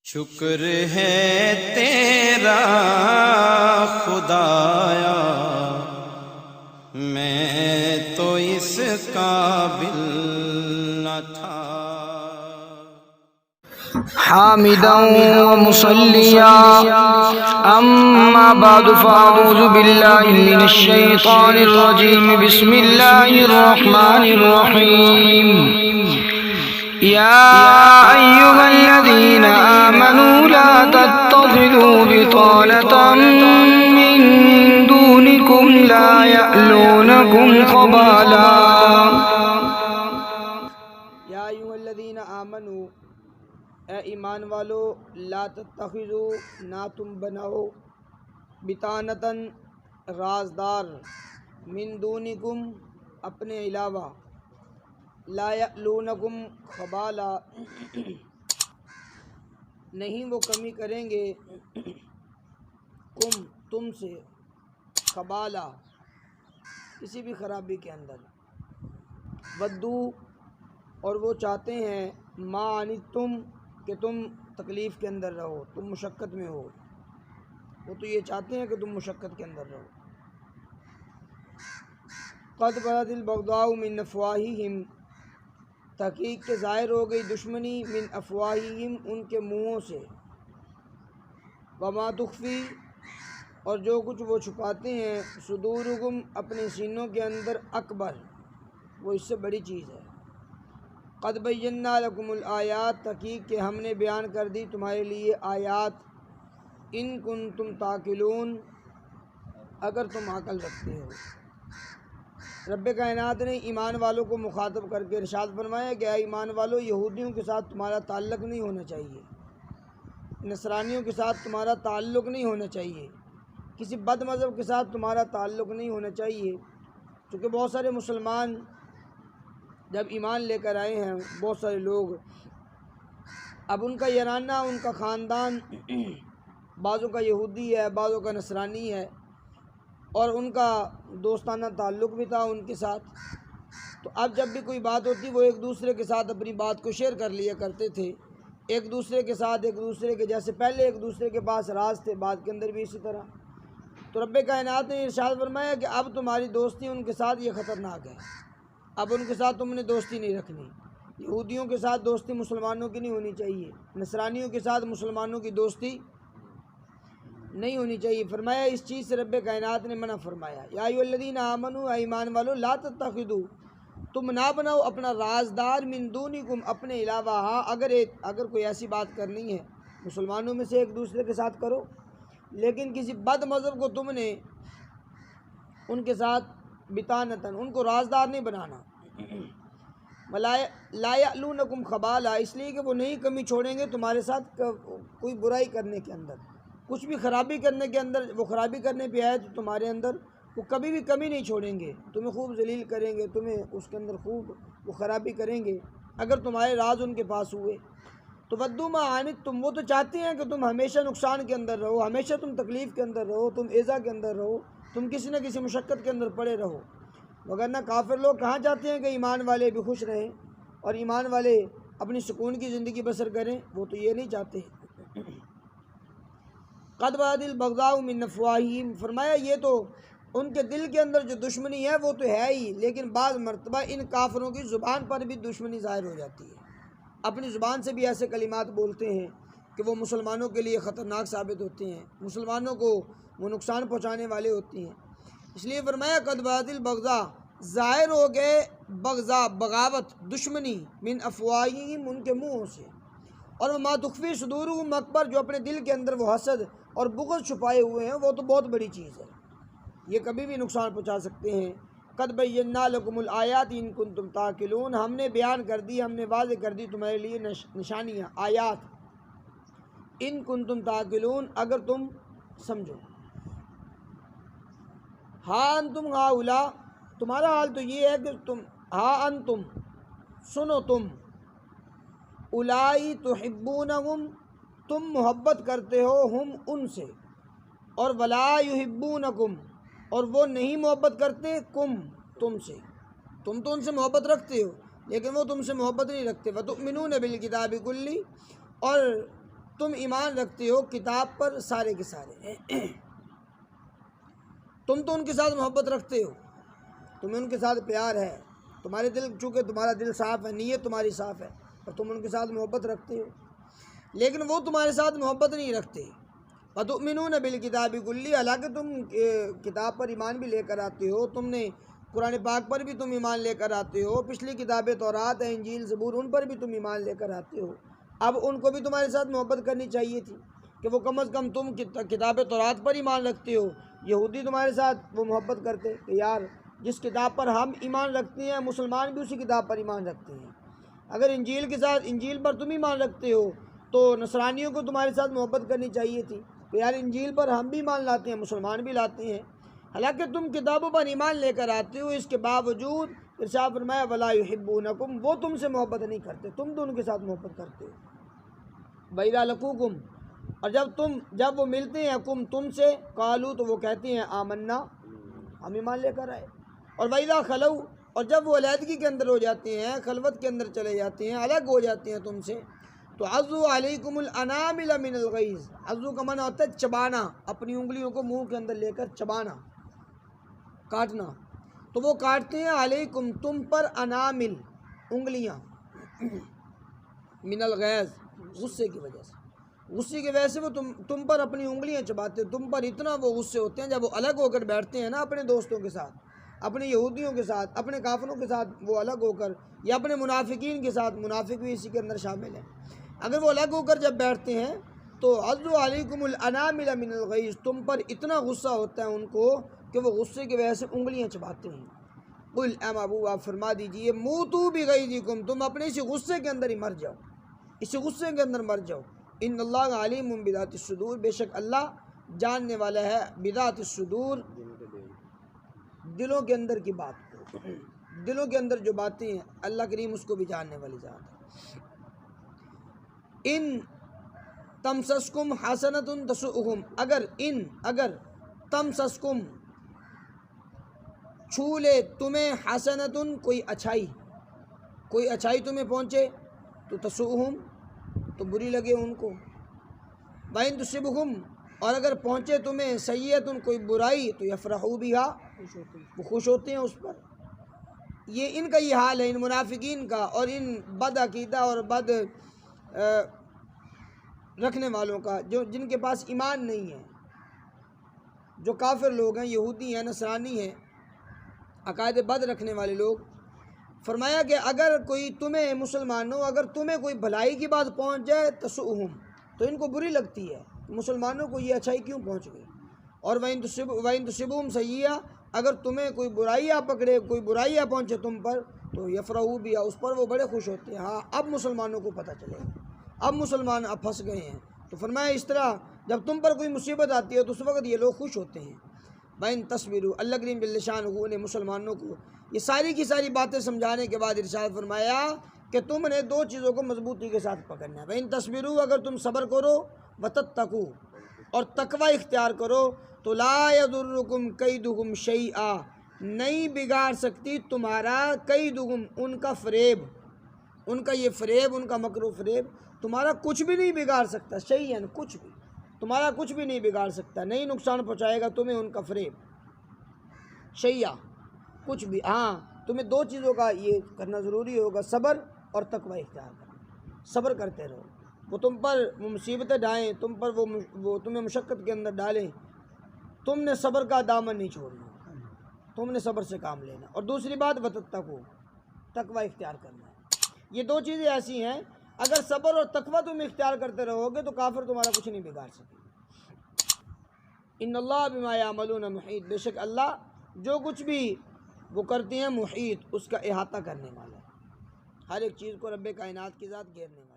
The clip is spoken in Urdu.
شکر ہے تیرا خدایا، میں تو اس قابل نہ تھا۔ حامدا ومصلیا اما بعد فاعوذ باللہ من الشیطان الرجیم بسم اللہ الرحمن الرحیم یا ایہا الذین آمنوا لا تتخذوا بطانة من دونکم لا یألونکم خبالا۔ یا ایہا الذین آمنوا، اے ایمان والو، لا تتخذوا، نہ تم بناؤ، بطانتاً رازدار، من دونکم اپنے علاوہ، لا یألونکم خبالا نہیں وہ کمی کریں گے تم سے، خبالا کسی بھی خرابی کے اندر، ودو اور وہ چاہتے ہیں، ما عنتم کہ تم تکلیف کے اندر رہو، تم مشقت میں ہو، وہ تو یہ چاہتے ہیں کہ تم مشقت کے اندر رہو۔ قد بدت البغضاء من افواہہم، تحقیق کے ظاہر ہو گئی دشمنی، من افواہہم ان کے منہوں سے، وما تخفی اور جو کچھ وہ چھپاتے ہیں، صدورہم اپنے سینوں کے اندر، اکبر وہ اس سے بڑی چیز ہے۔ قد بینا لکم الآیات، تحقیق کہ ہم نے بیان کر دی تمہارے لیے آیات، ان کنتم تعقلون اگر تم عقل رکھتے ہو۔ رب کائنات نے ایمان والوں کو مخاطب کر کے ارشاد فرمایا کہ اے ایمان والو، یہودیوں کے ساتھ تمہارا تعلق نہیں ہونا چاہیے، نصرانیوں کے ساتھ تمہارا تعلق نہیں ہونا چاہیے، کسی بد مذہب کے ساتھ تمہارا تعلق نہیں ہونا چاہیے، کیونکہ بہت سارے مسلمان جب ایمان لے کر آئے ہیں، بہت سارے لوگ، اب ان کا یارانہ، ان کا خاندان بعضوں کا یہودی ہے، بعضوں کا نصرانی ہے، اور ان کا دوستانہ تعلق بھی تھا ان کے ساتھ، تو اب جب بھی کوئی بات ہوتی وہ ایک دوسرے کے ساتھ اپنی بات کو شیئر کر لیا کرتے تھے، ایک دوسرے کے ساتھ، ایک دوسرے کے جیسے پہلے ایک دوسرے کے پاس راز تھے، بات کے اندر بھی اسی طرح۔ تو رب کائنات نے ارشاد فرمایا کہ اب تمہاری دوستی ان کے ساتھ یہ خطرناک ہے، اب ان کے ساتھ تم نے دوستی نہیں رکھنی، یہودیوں کے ساتھ دوستی مسلمانوں کی نہیں ہونی چاہیے، نصرانیوں کے ساتھ مسلمانوں کی دوستی نہیں ہونی چاہیے۔ فرمایا اس چیز سے رب کائنات نے منع فرمایا، یا ایھا الذین آمنوا، ایمان والو، لا تتخذوا، تم نہ بناؤ اپنا رازدار، من دونکم اپنے علاوہ، ہاں اگر کوئی ایسی بات کرنی ہے مسلمانوں میں سے ایک دوسرے کے ساتھ کرو، لیکن کسی بد مذہب کو تم نے ان کے ساتھ بطانتاً، ان کو رازدار نہیں بنانا، لا یألونکم خبالا، اس لیے کہ وہ نہیں کمی چھوڑیں گے تمہارے ساتھ کوئی برائی کرنے کے اندر، کچھ بھی خرابی کرنے کے اندر، وہ خرابی کرنے پہ آئے تو تمہارے اندر وہ کبھی بھی کمی نہیں چھوڑیں گے، تمہیں خوب ذلیل کریں گے، تمہیں اس کے اندر خوب وہ خرابی کریں گے اگر تمہارے راز ان کے پاس ہوئے۔ تو ودوا ما عنتم، وہ تو چاہتے ہیں کہ تم ہمیشہ نقصان کے اندر رہو، ہمیشہ تم تکلیف کے اندر رہو، تم ایذا کے اندر رہو، تم کسی نہ کسی مشقت کے اندر پڑے رہو، وگرنہ کافر لوگ کہاں چاہتے ہیں کہ ایمان والے بھی خوش رہیں اور ایمان والے اپنی سکون کی زندگی بسر کریں، وہ تو یہ نہیں چاہتے۔ قد بدت البغضاء من افواہہم، فرمایا یہ تو ان کے دل کے اندر جو دشمنی ہے وہ تو ہے ہی، لیکن بعض مرتبہ ان کافروں کی زبان پر بھی دشمنی ظاہر ہو جاتی ہے، اپنی زبان سے بھی ایسے کلمات بولتے ہیں کہ وہ مسلمانوں کے لیے خطرناک ثابت ہوتے ہیں، مسلمانوں کو وہ نقصان پہنچانے والے ہوتے ہیں، اس لیے فرمایا قد بدت البغضاء، ظاہر ہو گئے بغضاء بغاوت، دشمنی، من افواہہم ان کے منہوں سے، اور ما تخفی صدورہم اکبر، جو اپنے دل کے اندر وہ حسد اور بغض چھپائے ہوئے ہیں وہ تو بہت بڑی چیز ہے، یہ کبھی بھی نقصان پہنچا سکتے ہیں۔ قد بینا لکم الآیات ان کنتم تعقلون، ہم نے بیان کر دی، ہم نے واضح کر دی تمہارے لیے نشانیاں، آیات، ان کنتم تعقلون اگر تم سمجھو۔ ہاں انتم ہؤلاء، تمہارا حال تو یہ ہے کہ تم، ہاں انتم سنو تم، اولائی تحبونہم تم محبت کرتے ہو، ہم ان سے، اور ولا یحبونکم اور وہ نہیں محبت کرتے، کم تم سے، تم تو ان سے محبت رکھتے ہو لیکن وہ تم سے محبت نہیں رکھتے، وتؤمنون بالکتاب کلی اور تم ایمان رکھتے ہو کتاب پر سارے کے سارے، تم تو ان کے ساتھ محبت رکھتے ہو، تمہیں ان کے ساتھ پیار ہے، تمہارے دل چونکہ تمہارا دل صاف ہے، نیت تمہاری صاف ہے اور تم ان کے ساتھ محبت رکھتے ہو، لیکن وہ تمہارے ساتھ محبت نہیں رکھتے۔ وَتُؤْمِنُونَ بِالْكِتَابِ كُلِّهِ، حالانکہ تم کتاب پر ایمان بھی لے کر آتے ہو، تم نے قرآن پاک پر بھی تم ایمان لے کر آتے ہو، پچھلی کتابیں تورات ہے، انجیل زبور، ان پر بھی تم ایمان لے کر آتے ہو۔ اب ان کو بھی تمہارے ساتھ محبت کرنی چاہیے تھی کہ وہ کم از کم تم کتاب تورات پر ایمان رکھتے ہو، یہودی تمہارے ساتھ وہ محبت کرتے کہ یار جس کتاب پر ہم ایمان رکھتے ہیں مسلمان بھی اسی کتاب پر ایمان رکھتے ہیں۔ اگر انجیل کے ساتھ انجیل پر تم ایمان رکھتے ہو تو نصرانیوں کو تمہارے ساتھ محبت کرنی چاہیے تھی کہ یار انجیل پر ہم بھی ایمان لاتے ہیں، مسلمان بھی لاتے ہیں، حالانکہ تم کتابوں پر ایمان لے کر آتے ہو، اس کے باوجود ارشاد فرمایا وَلَا يُحِبُّونَكُمْ، وہ تم سے محبت نہیں کرتے، تم تو ان کے ساتھ محبت کرتے ہو۔ وَإِذَا لَقُوكُمْ، اور جب وہ ملتے ہیں تم سے، قالوا، تو وہ کہتے ہیں آمنا، ہم ایمان لے کر آئے، اور وَإِذَا خَلَوْا، اور جب وہ علیحدگی کے اندر ہو جاتے ہیں، خلوت کے اندر چلے جاتے ہیں، الگ ہو جاتے ہیں تم سے، تو عَضُّوا عَلَيْكُمُ الْأَنَامِلَ مِنَ الْغَيْظِ، عضو کا معنی ہوتا ہے چبانا، اپنی انگلیوں کو منہ کے اندر لے کر چبانا، کاٹنا، تو وہ کاٹتے ہیں علیکم، تم پر، انامل، انگلیاں، من الغیظ، غصے کی وجہ سے، غصے کی وجہ سے وہ تم پر اپنی انگلیاں چباتے ہیں، تم پر اتنا وہ غصے ہوتے ہیں۔ جب وہ الگ ہو کر بیٹھتے ہیں نا اپنے دوستوں کے ساتھ، اپنے یہودیوں کے ساتھ، اپنے کافروں کے ساتھ وہ الگ ہو کر، یا اپنے منافقین کے ساتھ، منافق بھی اسی کے اندر شامل ہیں، اگر وہ الگ ہو کر جب بیٹھتے ہیں تو عَضُّوا عَلَيْكُمُ الْأَنَامِلَ مِنَ الْغَيْظِ، تم پر اتنا غصہ ہوتا ہے ان کو کہ وہ غصے کی وجہ سے انگلیاں چباتے ہیں۔ قُلْ، اے محبوب آپ فرما دیجئے، مُوتُوا بِغَيْظِكُمْ، تم اپنے اسی غصے کے اندر ہی مر جاؤ، اسی غصے کے اندر مر جاؤ۔ ان اللہ علیم بذات الصدور، بے شک اللہ جاننے والا ہے بذات الصدور، دلوں کے اندر کی بات کو، دلوں کے اندر جو باتیں ہیں اللہ کریم اس کو بھی جاننے والی ذات ہے۔ ان تمسسکم حسنۃ تسؤہم، اگر تمسسکم چھو لے تمہیں، حسنۃ کوئی اچھائی تمہیں پہنچے تو تسؤہم تو بری لگے ان کو، وَإِن تُصِبْهُمْ، اور اگر پہنچے تمہیں سیئۃ کوئی برائی تو یفرحوا بها، وہ خوش ہوتے ہیں اس پر۔ یہ ان کا یہ حال ہے، ان منافقین کا اور ان بد عقیدہ اور بد رکھنے والوں کا، جن کے پاس ایمان نہیں ہے، جو کافر لوگ ہیں، یہودی ہیں، نصرانی ہیں، عقائد بد رکھنے والے لوگ۔ فرمایا کہ اگر کوئی تمہیں مسلمانوں، اگر تمہیں کوئی بھلائی کی بات پہنچ جائے تسؤہم، تو ان کو بری لگتی ہے، مسلمانوں کو یہ اچھائی کیوں پہنچ گئی۔ اور وَإِن تُصِبْهُمْ سَیِّئَةٌ، اگر تمہیں کوئی برائیاں پکڑے، کوئی برائیاں پہنچے تم پر تو یفرحوا بہا، اس پر وہ بڑے خوش ہوتے ہیں، ہاں اب مسلمانوں کو پتہ چلے، اب مسلمان اب پھنس گئے ہیں۔ تو فرمایا اس طرح جب تم پر کوئی مصیبت آتی ہے تو اس وقت یہ لوگ خوش ہوتے ہیں۔ وَإِن تَصْبِرُوا، اللہ کریم جل شانہ نے مسلمانوں کو یہ ساری کی ساری باتیں سمجھانے کے بعد ارشاد فرمایا کہ تم نے دو چیزوں کو مضبوطی کے ساتھ پکڑنا ہے۔ وَإِن تَصْبِرُوا، اگر تم صبر کرو، وَتَتَّقُوا، اور تقوی اختیار کرو، تو لَا يَضُرُّكُمْ كَيْدُهُمْ شَيْئًا، نہیں بگاڑ سکتی تمہارا کیدہم، ان کا فریب، ان کا یہ فریب، ان کا مکر و فریب تمہارا کچھ بھی نہیں بگاڑ سکتا، شیئاً کچھ بھی، تمہارا کچھ بھی نہیں بگاڑ سکتا، نہیں نقصان پہنچائے گا تمہیں ان کا فریب، شیئا کچھ بھی۔ ہاں تمہیں دو چیزوں کا یہ کرنا ضروری ہوگا، صبر اور تقوی اختیار کرنا، صبر کرتے رہو، وہ تم پر مصیبتیں ڈالیں، تم پر وہ تمہیں مشقت کے اندر ڈالیں، تم نے صبر کا دامن نہیں چھوڑنا، تم نے صبر سے کام لینا۔ اور دوسری بات وتتقوا، تقوی اختیار کرنا ہے۔ یہ دو چیزیں ایسی ہیں، اگر صبر اور تقوی تم اختیار کرتے رہو گے تو کافر تمہارا کچھ نہیں بگاڑ سکے۔ ان اللہ بما یعملون محیط، بے شک اللہ جو کچھ بھی وہ کرتے ہیں محیط، اس کا احاطہ کرنے والا ہے، ہر ایک چیز کو رب کائنات کی ذات گھیرنے والا ہے۔